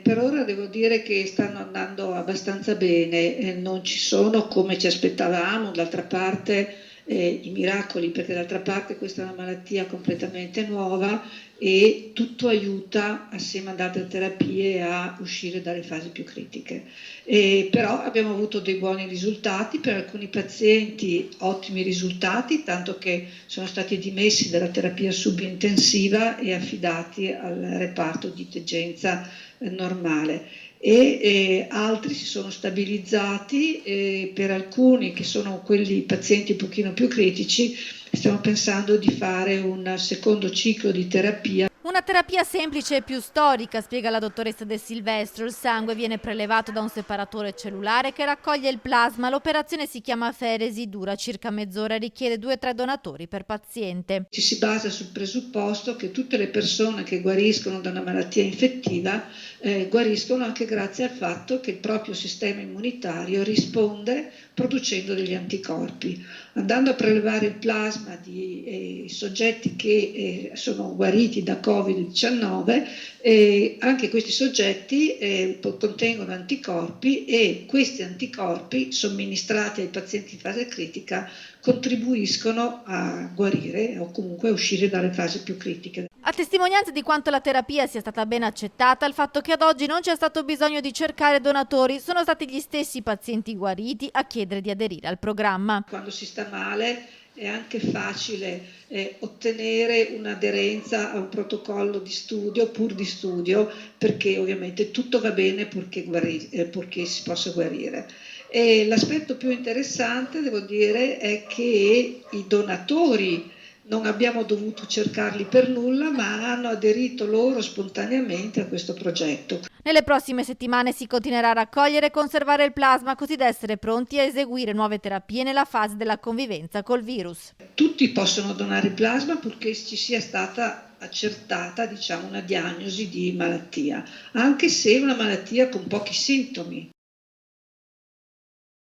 Per ora devo dire che stanno andando abbastanza bene, non ci sono come ci aspettavamo, d'altra parte i miracoli, perché d'altra parte questa è una malattia completamente nuova e tutto aiuta, assieme ad altre terapie, a uscire dalle fasi più critiche. Però abbiamo avuto dei buoni risultati, per alcuni pazienti ottimi risultati, tanto che sono stati dimessi dalla terapia subintensiva e affidati al reparto di degenza normale altri si sono stabilizzati per alcuni che sono quelli pazienti un pochino più critici stiamo pensando di fare un secondo ciclo di terapia. Una terapia semplice e più storica, spiega la dottoressa De Silvestro. Il sangue viene prelevato da un separatore cellulare che raccoglie il plasma. L'operazione si chiama feresi, dura circa mezz'ora e richiede 2-3 donatori per paziente. Ci si basa sul presupposto che tutte le persone che guariscono da una malattia infettiva guariscono anche grazie al fatto che il proprio sistema immunitario risponde producendo degli anticorpi. Andando a prelevare il plasma di soggetti che sono guariti da Covid-19, anche questi soggetti contengono anticorpi e questi anticorpi somministrati ai pazienti in fase critica contribuiscono a guarire o comunque a uscire dalle fasi più critiche. A testimonianza di quanto la terapia sia stata ben accettata, il fatto che ad oggi non c'è stato bisogno di cercare donatori, sono stati gli stessi pazienti guariti a chiedere di aderire al programma. Quando si sta male è anche facile ottenere un'aderenza a un protocollo di studio, pur di studio, perché ovviamente tutto va bene purché si possa guarire. E l'aspetto più interessante, devo dire, è che i donatori non abbiamo dovuto cercarli per nulla, ma hanno aderito loro spontaneamente a questo progetto. Nelle prossime settimane si continuerà a raccogliere e conservare il plasma così da essere pronti a eseguire nuove terapie nella fase della convivenza col virus. Tutti possono donare plasma purché ci sia stata accertata, una diagnosi di malattia, anche se è una malattia con pochi sintomi.